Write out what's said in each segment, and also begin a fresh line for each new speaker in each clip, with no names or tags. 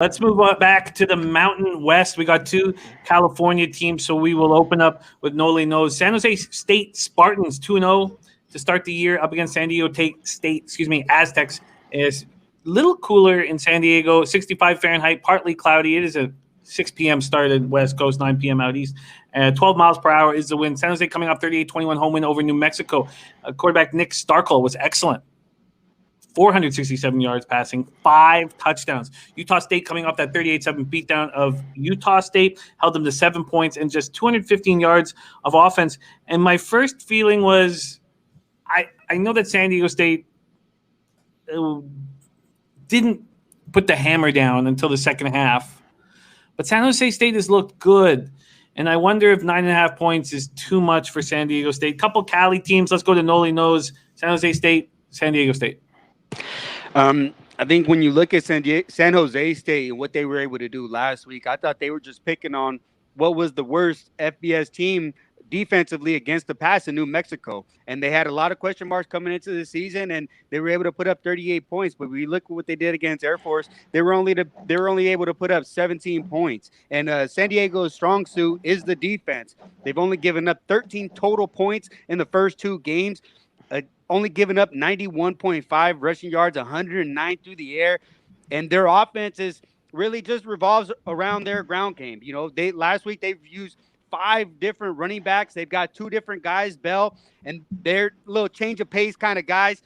Let's move on back to the Mountain West. We got two California teams, so we will open up with Noli Knows. San Jose State Spartans 2-0 to start the year up against San Diego State, Aztecs. Is a little cooler in San Diego, 65 Fahrenheit, partly cloudy. It is a 6 p.m. start at West Coast, 9 p.m. out east. 12 miles per hour is the wind. San Jose coming off 38-21 home win over New Mexico. Quarterback Nick Starkel was excellent. 467 yards passing, 5 touchdowns. Utah State coming off that 38-7 beatdown of Utah State, held them to 7 points and just 215 yards of offense. And my first feeling was, I know that San Diego State didn't put the hammer down until the second half, but San Jose State has looked good. And I wonder if 9.5 points is too much for San Diego State. Couple Cali teams. Let's go to Noli Knows. San Jose State, San Diego State.
I think when you look at San Jose State and what they were able to do last week, I thought they were just picking on what was the worst FBS team defensively against the pass in New Mexico. And they had a lot of question marks coming into the season, and they were able to put up 38 points. But we look at what they did against Air Force. They were only able to put up 17 points. And San Diego's strong suit is the defense. They've only given up 13 total points in the first 2 games. Only giving up 91.5 rushing yards, 109 through the air. And their offense is really just revolves around their ground game. You know, last week they've used 5 different running backs. They've got 2 different guys, Bell, and they're little change of pace kind of guys,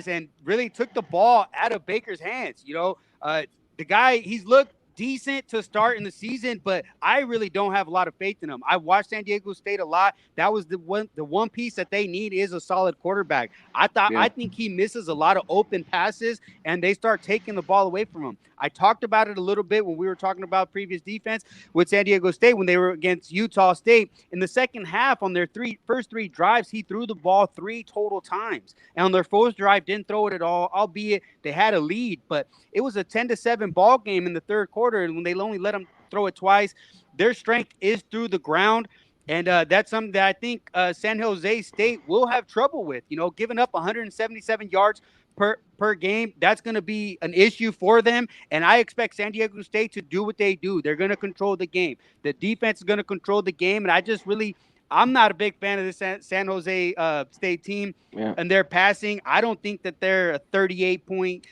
and really took the ball out of Baker's hands. You know, the guy, he's looked decent to start in the season, but I really don't have a lot of faith in him. I watched San Diego State a lot. That was the one piece that they need is a solid quarterback. I think he misses a lot of open passes, and they start taking the ball away from him. I talked about it a little bit when we were talking about previous defense with San Diego State when they were against Utah State. In the second half, on their first three drives, he threw the ball 3 total times. And on their fourth drive, didn't throw it at all, albeit they had a lead. But it was a 10-7 ball game in the third quarter, and when they only let him throw it twice, their strength is through the ground. And that's something that I think San Jose State will have trouble with. You know, giving up 177 yards per game, that's going to be an issue for them. And I expect San Diego State to do what they do. They're going to control the game. The defense is going to control the game. And I'm not a big fan of the San Jose State team and their passing. I don't think that they're a 38-point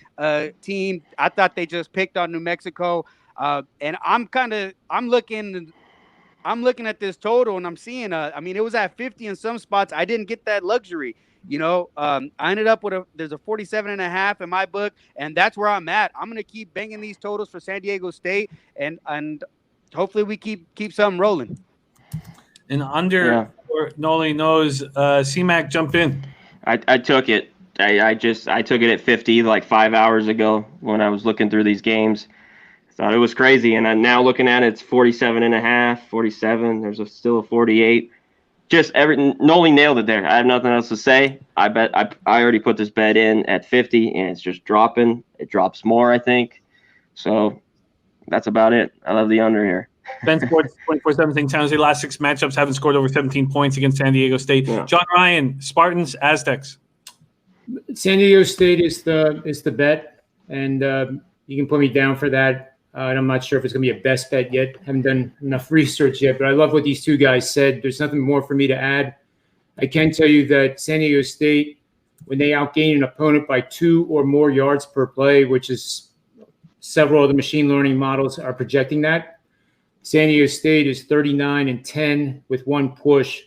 team. I thought they just picked on New Mexico. And I'm looking at this total, and I'm seeing it was at 50 in some spots. I didn't get that luxury. You know, I ended up with there's a 47.5 in my book, and that's where I'm at. I'm going to keep banging these totals for San Diego State, and hopefully we keep something rolling.
And under Noli Knows, CMAC, jump in.
I took it. I took it at 50 like 5 hours ago when I was looking through these games. I thought it was crazy, and I'm now looking at it, it's 47.5, 47. There's still a 48. Just Noli nailed it there. I have nothing else to say. I bet I already put this bet in at 50, and it's just dropping. It drops more, I think. So that's about it. I love the under here.
Ben Sports 24/7 San Jose last 6 matchups haven't scored over 17 points against San Diego State. Yeah. John Ryan, Spartans, Aztecs.
San Diego State is the bet, and you can put me down for that. And I'm not sure if it's going to be a best bet yet. Haven't done enough research yet, but I love what these two guys said. There's nothing more for me to add. I can tell you that San Diego State, when they outgain an opponent by 2 or more yards per play, which is several of the machine learning models are projecting that, San Diego State is 39-10 with 1 push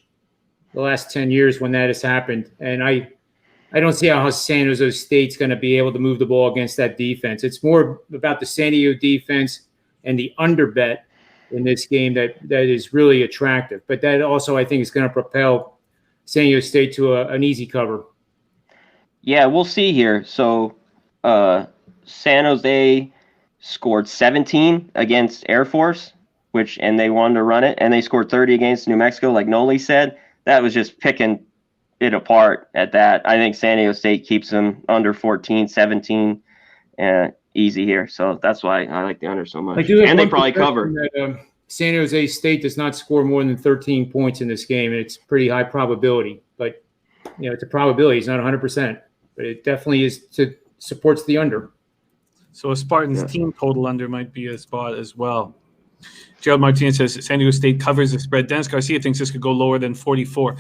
the last 10 years when that has happened. And I don't see how San Jose State's going to be able to move the ball against that defense. It's more about the San Diego defense and the under bet in this game that is really attractive. But that also, I think, is going to propel San Diego State to an easy cover.
Yeah, we'll see here. So San Jose scored 17 against Air Force, and they wanted to run it, and they scored 30 against New Mexico, like Noli said. That was just picking it apart at that. I think San Diego State keeps them under 14, 17, easy here. So that's why I like the under so much. And they probably cover.
That, San Jose State does not score more than 13 points in this game, and it's pretty high probability. But, it's a probability. It's not 100%. But it definitely supports the under.
So a Spartans
Yeah.
team total under might be a spot as well. Gerald Martinez says San Diego State covers the spread. Dennis Garcia thinks this could go lower than 44.